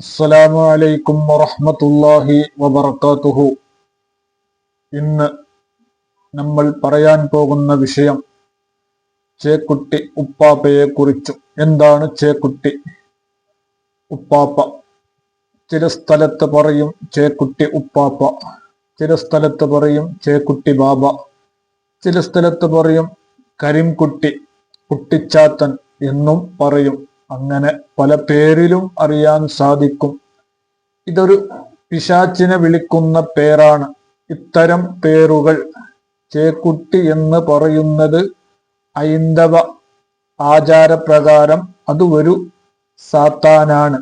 അസ്സലാമു അലൈക്കും വറഹ്മത്തുള്ളാഹി വബറകാതുഹു. ഇന്ന് നമ്മൾ പറയാൻ പോകുന്ന വിഷയം ചേക്കുട്ടി ഉപ്പാപ്പയെ കുറിച്ചും. എന്താണ് ചേക്കുട്ടി ഉപ്പാപ്പ? ചില സ്ഥലത്ത് പറയും ചേക്കുട്ടി ഉപ്പാപ്പ, ചില സ്ഥലത്ത് പറയും ചേക്കുട്ടി ബാബ, ചില സ്ഥലത്ത് പറയും കരിംകുട്ടി, കുട്ടിച്ചാത്തൻ എന്നും പറയും. അങ്ങനെ പല പേരിലും അറിയാൻ സാധിക്കും. ഇതൊരു പിശാചിനെ വിളിക്കുന്ന പേരാണ്. ഇത്തരം പേരുകൾ, ചേക്കുട്ടി എന്ന് പറയുന്നത് ഹൈന്ദവ ആചാരപ്രകാരം അത് ഒരു സാത്താനാണ്.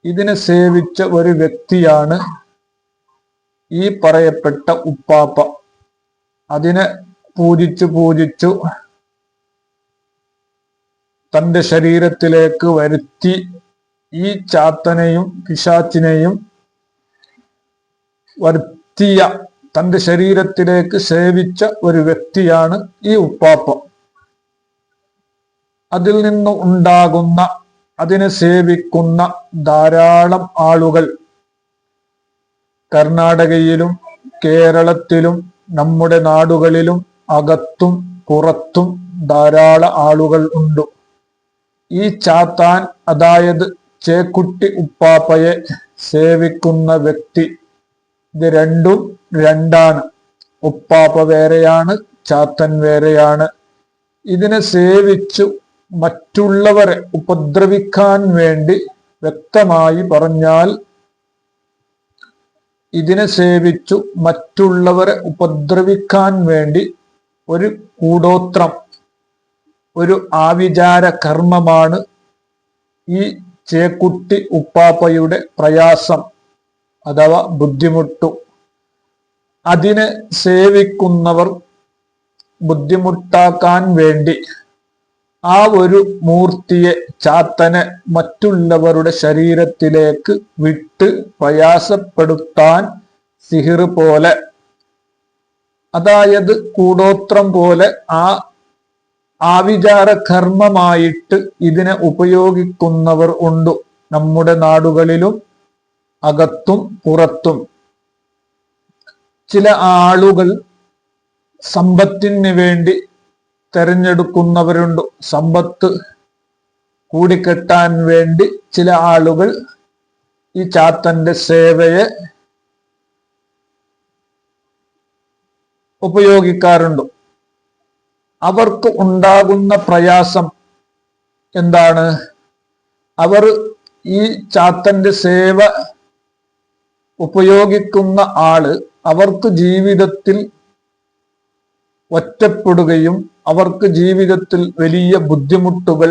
ഇതിനെ സേവിച്ച ഒരു വ്യക്തിയാണ് ഈ പറയപ്പെട്ട ഉപ്പാപ്പ. അതിനെ പൂജിച്ചു തന്റെ ശരീരത്തിലേക്ക് വരുത്തി ഈ ചാത്തനെയും പിശാചിനെയും വരുത്തിയ തന്റെ ശരീരത്തിലേക്ക് സേവിച്ച ഒരു വ്യക്തിയാണ് ഈ ഉപ്പാപ്പ. അതിൽ നിന്ന് ഉണ്ടാകുന്ന, അതിനെ സേവിക്കുന്ന ധാരാളം ആളുകൾ കർണാടകയിലും കേരളത്തിലും നമ്മുടെ നാടുകളിലും അകത്തും പുറത്തും ധാരാളം ആളുകൾ ഉണ്ട്. ഈ ചാത്താൻ, അതായത് ചേക്കുട്ടി ഉപ്പാപ്പയെ സേവിക്കുന്ന വ്യക്തി, ഇത് രണ്ടും രണ്ടാണ്. ഉപ്പാപ്പ വേറെയാണ്, ചാത്തൻ വേറെയാണ്. ഇതിനെ സേവിച്ചു മറ്റുള്ളവരെ ഉപദ്രവിക്കാൻ വേണ്ടി, വ്യക്തമായി പറഞ്ഞാൽ ഇതിനെ സേവിച്ചു മറ്റുള്ളവരെ ഉപദ്രവിക്കാൻ വേണ്ടി ഒരു കൂടോത്രം, ഒരു ആവിചാര കർമ്മമാണ് ഈ ചേക്കുട്ടി ഉപ്പാപ്പയുടെ പ്രയാസം അഥവാ ബുദ്ധിമുട്ടു. അതിനെ സേവിക്കുന്നവർ ബുദ്ധിമുട്ടാക്കാൻ വേണ്ടി ആ ഒരു മൂർത്തിയെ, ചാത്തനെ മറ്റുള്ളവരുടെ ശരീരത്തിലേക്ക് വിട്ട് പ്രയാസപ്പെടുത്താൻ സിഹിർ പോലെ, അതായത് കൂടോത്രം പോലെ ആ ആവിചാര കർമ്മമായിട്ട് ഇതിനെ ഉപയോഗിക്കുന്നവർ ഉണ്ട് നമ്മുടെ നാടുകളിലും അകത്തും പുറത്തും. ചില ആളുകൾ സമ്പത്തിന് വേണ്ടി തെരഞ്ഞെടുക്കുന്നവരുണ്ട്. സമ്പത്ത് കൂടിക്കെട്ടാൻ വേണ്ടി ചില ആളുകൾ ഈ ചാത്തന്റെ സേവയെ ഉപയോഗിക്കാറുണ്ട്. അവർക്ക് ഉണ്ടാകുന്ന പ്രയാസം എന്താണ്? അവർ ഈ ചാത്തന്റെ സേവ ഉപയോഗിക്കുന്ന ആള് അവർക്ക് ജീവിതത്തിൽ ഒറ്റപ്പെടുകയും അവർക്ക് ജീവിതത്തിൽ വലിയ ബുദ്ധിമുട്ടുകൾ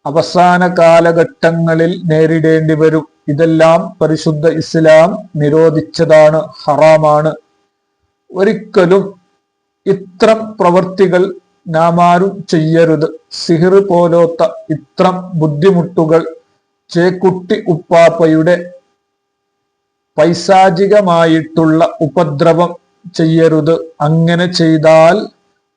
അവസാന കാലഘട്ടങ്ങളിൽ നേരിടേണ്ടി വരും. ഇതെല്ലാം പരിശുദ്ധ ഇസ്ലാം നിരോധിച്ചതാണ്, ഹറാമാണ്. ഒരിക്കലും ഇത്തരം പ്രവർത്തികൾ നാം ആരും ചെയ്യരുത്. സിഹിർ പോലത്തെ ഇത്തരം ബുദ്ധിമുട്ടുകൾ, ചേക്കുട്ടി ഉപ്പാപ്പയുടെ പൈശാചികമായിട്ടുള്ള ഉപദ്രവം ചെയ്യരുത്. അങ്ങനെ ചെയ്താൽ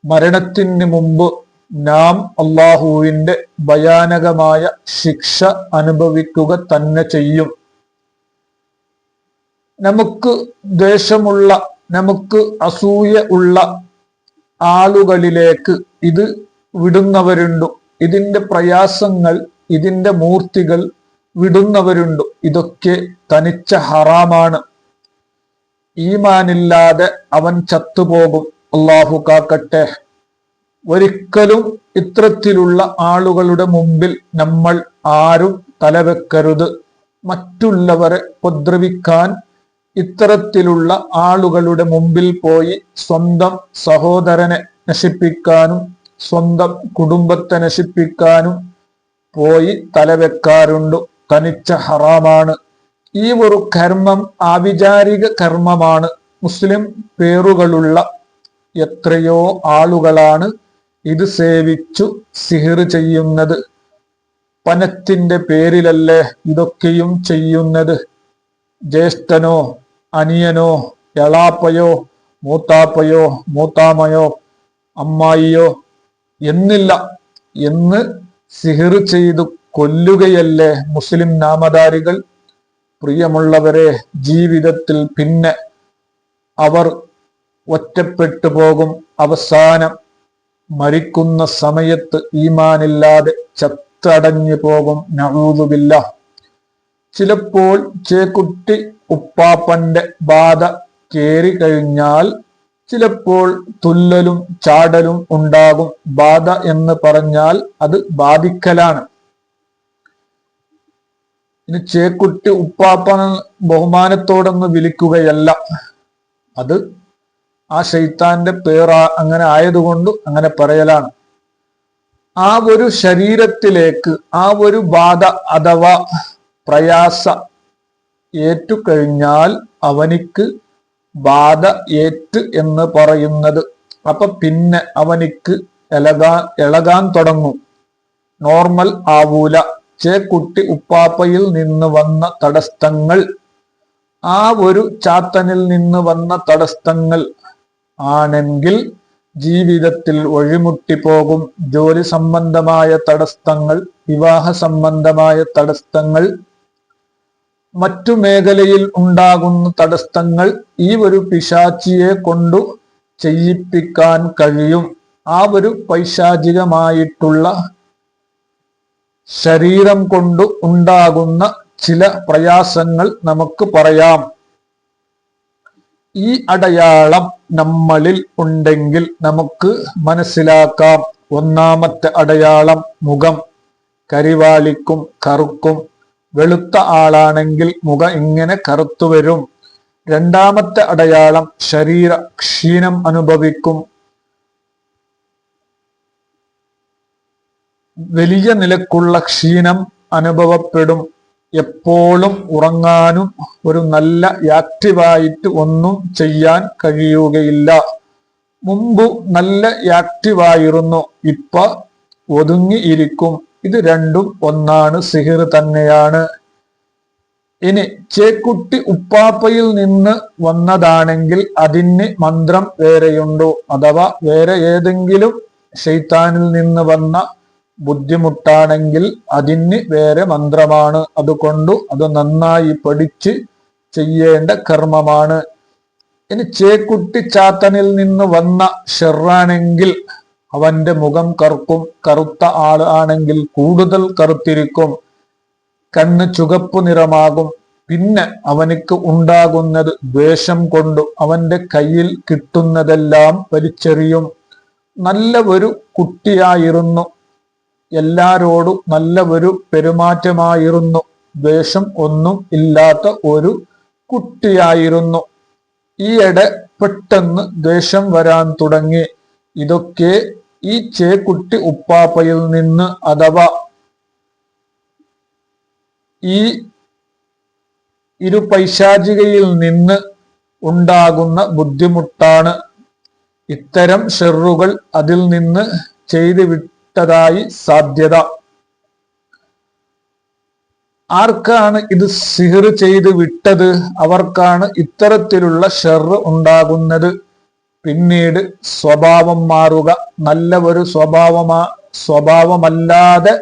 മരണത്തിന് മുമ്പ് നാം അള്ളാഹുവിന്റെ ഭയാനകമായ ശിക്ഷ അനുഭവിക്കുക തന്നെ ചെയ്യും. നമുക്ക് ദ്വേഷമുള്ള, നമുക്ക് അസൂയ ഉള്ള ആളുകളിലേക്ക് ഇത് വിടുന്നവരുണ്ട്. ഇതിന്റെ പ്രയാസങ്ങൾ, ഇതിന്റെ മൂർത്തികൾ വിടുന്നവരുണ്ട്. ഇതൊക്കെ തനിച്ച ഹറാമാണ്. ഈമാനില്ലാതെ അവൻ ചത്തുപോകും. അള്ളാഹു കാക്കട്ടെ. ഒരിക്കലും ഇത്തരത്തിലുള്ള ആളുകളുടെ മുമ്പിൽ നമ്മൾ ആരും തലവെക്കരുത്. മറ്റുള്ളവരെ ഉപദ്രവിക്കാൻ ഇത്തരത്തിലുള്ള ആളുകളുടെ മുമ്പിൽ പോയി സ്വന്തം സഹോദരനെ നശിപ്പിക്കാനും സ്വന്തം കുടുംബത്തെ നശിപ്പിക്കാനും പോയി തലവെക്കാറുണ്ട്. തനിച്ച ഹറാമാണ്. ഈ ഒരു കർമ്മം ആവിചാരിക കർമ്മമാണ്. മുസ്ലിം പേരുകളുള്ള എത്രയോ ആളുകളാണ് ഇത് സേവിച്ചു സിഹിർ ചെയ്യുന്നത്. പണത്തിന്റെ പേരിലല്ലേ ഇതൊക്കെയും ചെയ്യുന്നത്? ജ്യേഷ്ഠനോ അനിയനോ എളാപ്പയോ മൂത്താപ്പയോ മൂത്താമയോ അമ്മായിയോ എന്നില്ല എന്ന് സിഹിർ ചെയ്തു കൊല്ലുകയല്ലേ മുസ്ലിം നാമധാരികൾ. പ്രിയമുള്ളവരെ, ജീവിതത്തിൽ പിന്നെ അവർ ഒറ്റപ്പെട്ടു പോകും. അവസാനം മരിക്കുന്ന സമയത്ത് ഈമാനില്ലാതെ ചത്തടഞ്ഞു പോകും. നഊദു ബില്ലാഹ്. ചിലപ്പോൾ ചേക്കുട്ടി ഉപ്പാപ്പന്റെ ബാധ കേറി കഴിഞ്ഞാൽ ചിലപ്പോൾ തുള്ളലും ചാടലും ഉണ്ടാകും. ബാധ എന്ന് പറഞ്ഞാൽ അത് ബാധിക്കലാണ്. ഇനി ചേക്കുട്ടി ഉപ്പാപ്പൻ ബഹുമാനത്തോടൊന്ന് വിളിക്കുകയല്ല, അത് ആ ശൈത്താന്റെ അങ്ങനെ ആയതുകൊണ്ട് അങ്ങനെ പറയലാണ്. ആ ഒരു ശരീരത്തിലേക്ക് ആ ഒരു ബാധ അഥവാ പ്രയാസ ഏറ്റുകഴിഞ്ഞാൽ അവനിക്ക് ബാധ ഏറ്റ് എന്ന് പറയുന്നത്. അപ്പൊ പിന്നെ അവനിക്ക് ഇളകാൻ തുടങ്ങും, നോർമൽ ആവൂല. ചേക്കുട്ടി ഉപ്പാപ്പയിൽ നിന്ന് വന്ന തടസ്സങ്ങൾ, ആ ഒരു ചാത്തനിൽ നിന്ന് വന്ന തടസ്സങ്ങൾ ആണെങ്കിൽ ജീവിതത്തിൽ വഴിമുട്ടിപ്പോകും. ജോലി സംബന്ധമായ തടസ്സങ്ങൾ, വിവാഹ സംബന്ധമായ തടസ്സങ്ങൾ, മറ്റു മേഖലയിൽ ഉണ്ടാകുന്ന തടസ്സങ്ങൾ ഈ ഒരു പിശാചിയെ കൊണ്ടു ചെയ്യിപ്പിക്കാൻ കഴിയും. ആ ഒരു പൈശാചികമായിട്ടുള്ള ശരീരം കൊണ്ട് ഉണ്ടാകുന്ന ചില പ്രയാസങ്ങൾ നമുക്ക് പറയാം. ഈ അടയാളം നമ്മളിൽ ഉണ്ടെങ്കിൽ നമുക്ക് മനസ്സിലാക്കാം. ഒന്നാമത്തെ അടയാളം, മുഖം കരിവാളിക്കും, കറുക്കും. വെളുത്ത ആളാണെങ്കിൽ മുഖം ഇങ്ങനെ കറുത്തു വരും. രണ്ടാമത്തെ അടയാളം, ശരീര ക്ഷീണം അനുഭവിക്കും. വലിയ നിലക്കുള്ള ക്ഷീണം അനുഭവപ്പെടും. എപ്പോഴും ഉറങ്ങാനും ഒരു നല്ല ആക്റ്റീവായിട്ട് ഒന്നും ചെയ്യാൻ കഴിയുകയില്ല. മുമ്പ് നല്ല ആക്റ്റീവായിരുന്നു, ഇപ്പൊ ഒതുങ്ങിയിരിക്കും. ഇത് രണ്ടും ഒന്നാണ്, സിഹിർ തന്നെയാണ്. ഇനി ചേക്കുട്ടി ഉപ്പാപ്പയിൽ നിന്ന് വന്നതാണെങ്കിൽ അതിന് മന്ത്രം വേറെയുണ്ടോ, അഥവാ വേറെ ഏതെങ്കിലും ശൈത്താനിൽ നിന്ന് വന്ന ബുദ്ധിമുട്ടാണെങ്കിൽ അതിന് വേറെ മന്ത്രമാണ്. അതുകൊണ്ട് അത് നന്നായി പഠിച്ച് ചെയ്യേണ്ട കർമ്മമാണ്. ഇനി ചേക്കുട്ടി ചാത്തനിൽ നിന്ന് വന്ന ഷെറാണെങ്കിൽ അവന്റെ മുഖം കറുക്കും. കറുത്ത ആൾ ആണെങ്കിൽ കൂടുതൽ കറുത്തിരിക്കും. കണ്ണ് ചുവപ്പ് നിറമാകും. പിന്നെ അവനിക്ക് ഉണ്ടാകുന്നത് ദ്വേഷം കൊണ്ട് അവന്റെ കയ്യിൽ കിട്ടുന്നതെല്ലാം വലിച്ചെറിയും. നല്ല ഒരു കുട്ടിയായിരുന്നു, എല്ലാരോടും നല്ല ഒരു പെരുമാറ്റമായിരുന്നു, ദ്വേഷം ഒന്നും ഇല്ലാത്ത ഒരു കുട്ടിയായിരുന്നു. ഈയിടെ പെട്ടെന്ന് ദ്വേഷം വരാൻ തുടങ്ങി. ഇതൊക്കെ ഈ ചേക്കുട്ടി ഉപ്പാപ്പയിൽ നിന്ന് അഥവാ ഈ പൈശാചികയിൽ നിന്ന് ഉണ്ടാകുന്ന ബുദ്ധിമുട്ടാണ്. ഇത്തരം ഷെറുകൾ അതിൽ നിന്ന് ചെയ്തു വിട്ടതായി സാധ്യത. ആർക്കാണ് ഇത് സിഹിർ ചെയ്ത് വിട്ടത്? അവർക്കാണ് ഇത്തരത്തിലുള്ള ഷെറ് ഉണ്ടാകുന്നത്. പിന്നീട് സ്വഭാവം മാറുക, നല്ല ഒരു സ്വഭാവമല്ലാതെ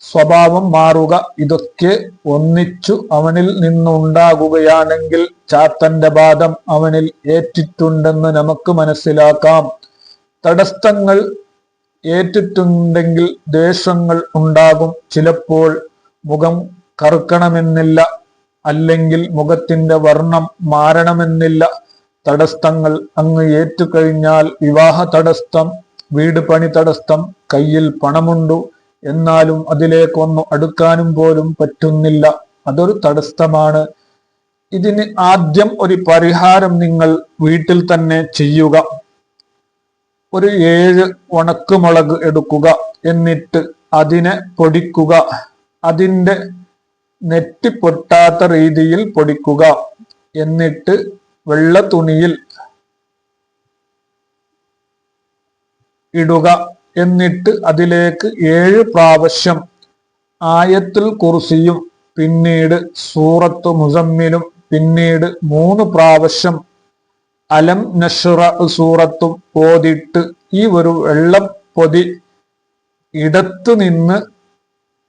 സ്വഭാവം മാറുക, ഇതൊക്കെ ഒന്നിച്ചു അവനിൽ നിന്നുണ്ടാകുകയാണെങ്കിൽ ചാത്തന്റെ ബാധം അവനിൽ ഏറ്റിട്ടുണ്ടെന്ന് നമുക്ക് മനസ്സിലാക്കാം. തടസ്സങ്ങൾ ഏറ്റിട്ടുണ്ടെങ്കിൽ ദേഷ്യങ്ങൾ ഉണ്ടാകും. ചിലപ്പോൾ മുഖം കറുക്കണമെന്നില്ല, അല്ലെങ്കിൽ മുഖത്തിന്റെ വർണ്ണം മാറണമെന്നില്ല. തടസ്സങ്ങൾ അങ്ങ് ഏറ്റുകഴിഞ്ഞാൽ വിവാഹ തടസ്സം, വീട് പണി തടസ്സം, കയ്യിൽ പണമുണ്ടു എന്നാലും അതിലേക്കൊന്നും അടുക്കാനും പോലും പറ്റുന്നില്ല, അതൊരു തടസ്സമാണ്. ഇതിന് ആദ്യം ഒരു പരിഹാരം നിങ്ങൾ വീട്ടിൽ തന്നെ ചെയ്യുക. ഒരു 7 ഉണക്കുമുളക് എടുക്കുക, എന്നിട്ട് അതിനെ പൊടിക്കുക. അതിൻ്റെ നെറ്റി പൊട്ടാത്ത രീതിയിൽ പൊടിക്കുക. എന്നിട്ട് വെള്ള തുണിയിൽ ഇടുക. എന്നിട്ട് അതിലേക്ക് 7 പ്രാവശ്യം ആയത്തുൽ കുർസിയും പിന്നീട് സൂറത്ത് മുസമ്മിലും പിന്നീട് 3 പ്രാവശ്യം അലം നഷ്റ സൂറത്തും ഓതിട്ട് ഈ ഒരു വെള്ളപ്പൊതി ഇടത്തു നിന്ന്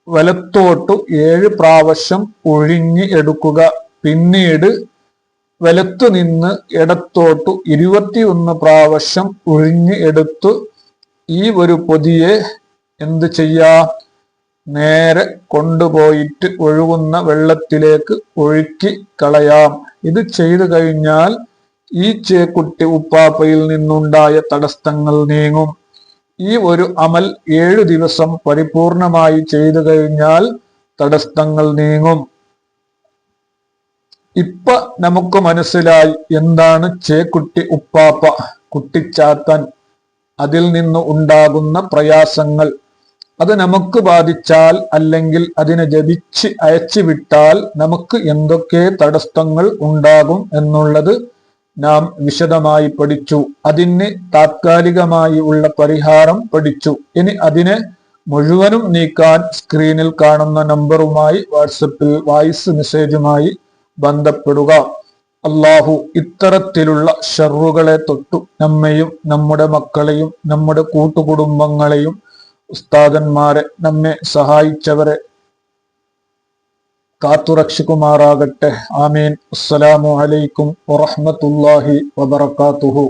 വലത്തോട്ട് 7 പ്രാവശ്യം ഒഴിഞ്ഞ് എടുക്കുക. പിന്നീട് വലത്തു നിന്ന് ഇടത്തോട്ടു 21 പ്രാവശ്യം ഒഴിഞ്ഞ് എടുത്തു ഈ ഒരു പൊതിയെ എന്ത് ചെയ്യാം? നേരെ കൊണ്ടുപോയിട്ട് ഒഴുകുന്ന വെള്ളത്തിലേക്ക് ഒഴുക്കി കളയാം. ഇത് ചെയ്തു കഴിഞ്ഞാൽ ഈ ചേക്കുട്ടി ഉപ്പാപ്പയിൽ നിന്നുണ്ടായ തടസ്സങ്ങൾ നീങ്ങും. ഈ ഒരു അമൽ 7 ദിവസം പരിപൂർണമായി ചെയ്തു കഴിഞ്ഞാൽ തടസ്സങ്ങൾ നീങ്ങും. ഇപ്പൊ നമുക്ക് മനസ്സിലായി എന്താണ് ചേക്കുട്ടി ഉപ്പാപ്പ, കുട്ടിച്ചാത്തൻ, അതിൽ നിന്ന് ഉണ്ടാകുന്ന പ്രയാസങ്ങൾ. അത് നമുക്ക് ബാധിച്ചാൽ അല്ലെങ്കിൽ അതിനെ ജപിച്ച് അയച്ചു വിട്ടാൽ നമുക്ക് എന്തൊക്കെ തടസ്സങ്ങൾ ഉണ്ടാകും എന്നുള്ളത് നാം വിശദമായി പഠിച്ചു. അതിന് താത്കാലികമായി ഉള്ള പരിഹാരം പഠിച്ചു. ഇനി അതിനെ മുഴുവനും നീക്കാൻ സ്ക്രീനിൽ കാണുന്ന നമ്പറുമായി വാട്സപ്പിൽ വോയിസ് മെസ്സേജുമായി ബന്ധപ്പെടുക. അള്ളാഹു ഇത്തരത്തിലുള്ള ഷർറുകളെ തൊട്ടു നമ്മെയും നമ്മുടെ മക്കളെയും നമ്മുടെ കൂട്ടുകുടുംബങ്ങളെയും ഉസ്താദന്മാരെ നമ്മെ സഹായിച്ചവരെ കാത്തുരക്ഷിക്കുമാറാകട്ടെ. ആമീൻ. അസ്സലാമു അലൈക്കും വറഹ്മത്തുള്ളാഹി വബറകാതുഹു.